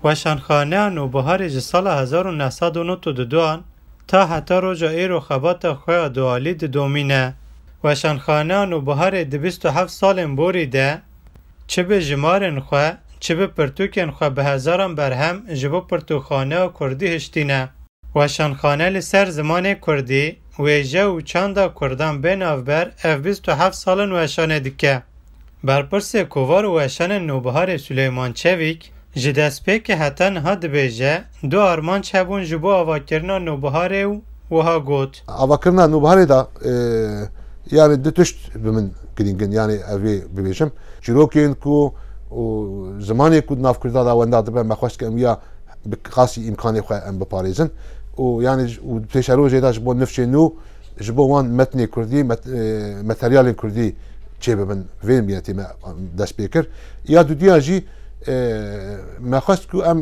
وشانخانه نوبهار جی سال 1992 تا حتی روژا ایرو خبات خواه دوالی دومینه. وشانخانه نوبهار 27 سال بوری ده چه به جمارن خواه چه به پرتوکن خواه به هزاران برهم جبو پرتوخانه و کردی هشتینه. وشانخانه لسر زمان کردی ویجه و چاندا کردان بین افبر اف 27 سالن وشانه دیکه. برپرس کووار وشان نوبهار سلیمان چویک جدسپه که حتی نها دبیجه دو آرمان چبون جبو آواکرنا نوبهار و وها گوت. آواکرنا نوبهار دا yani dötüşt bimin gringin yani evi bibêjim çîrokên ku zimanê ku navkirda da wenda dibe me xwest em ya bi qasî imkanê xwe em biparêzin û yani û pêşerojê da ji bo nifşên nû ji bo wan metnê Kurdî materyalên Kurdî çêbibin vê milletê me dest pê kir ya dudiya jî me xwest ku em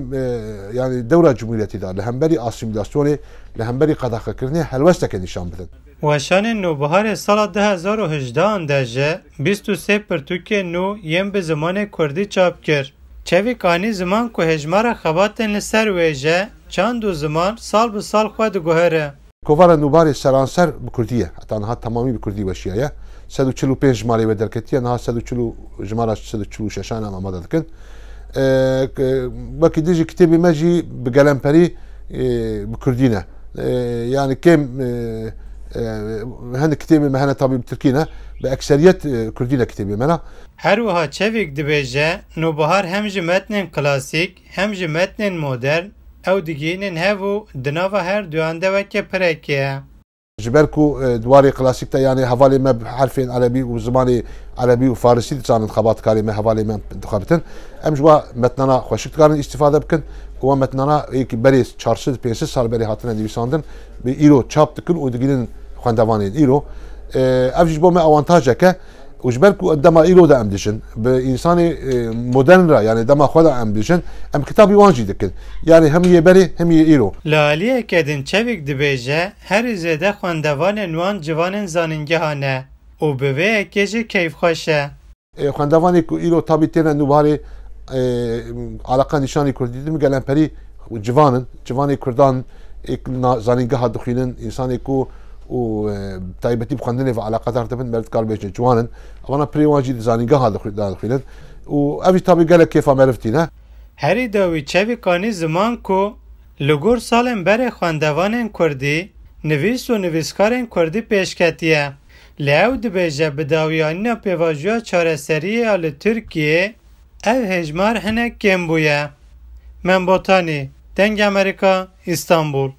yani dewra Cumhuriyetê da li hemberî asîmilasyonê li hemberî qedexekirinê helwesteke nîşan bidin. وشان نوبهار سال 2018 اندازه 23 پرتوک نو یم به زمان کردی چاپ کرد. چوی کانی زمان که هجمار خباتن لسر ویجه چند دو زمان سال به سال خود گوهره. کووار نوبهار سرانسر به کردیه. حتی آنها تمامی به کردی باشیه. 145 جماره و درکتیه. آنها 140 جماره 146 هم آماده دکن. باقی دیجی کتابی ماجی به گلمپری به کردینه. yani کم هند كتابي مهنا طبيب تركينا بأكثرية كردينا كتابي منا هر وها چويك دبيجه نوبهار هم جي متن كلاسيك هم جي متن مودرن او ديگينن هفو دناوا هر دوانده وكه پركيه جبركو دواري كلاسيك تا يعني حوالي ما بحرفين عربي وزماني عربي وفارسي تسان انتخابات كاري ما حوالي ما انتخابتن ام جوا متننا خوشك كارن استفاده بكن و متننا يك بري 400 500 سال بري هاتنا نويساندن بي ايرو چاپ دكن و ديگينن خواندوانين ايرو افجش بو ما اوانتاجه که وجبركو دما ايرو دا امديشن بانساني مودرن را يعني دما خدا امديشن ام كتابي وانجي دكن يعني هم يبري هم ايرو لالیه کدن چویک دبیجه هر زده خواندوان نوان جوان زاننگهانه او به وی اکیجه کیف خوشه خواندوانی که ايرو تابي تينا نوبهاري علاقه نشاني كردي دم گلمپري جواني كردان زاننگه دخيلن انساني کو و تایبەتی بخواندنێ و علاقەدار دەبن مەردکار بێژن جوانن ئەوانە پرێواجی زانینگە داخوێنن و ئەویش تابی گەلە کێفا مەرفتینە هەری داوی چەویکانی زمان کو لەگۆر ساڵێن بەرێ خوێندەوانên کوردی نویس و نویسکارên کوردی پێشکەتیە لە ئەو دبێژە bi dawiyaniya pêvajoya çareseriyê li Tirkiyê ev hejmar hinek kêm bûye. Menbotanî, Deng Amerîka, İstanbul.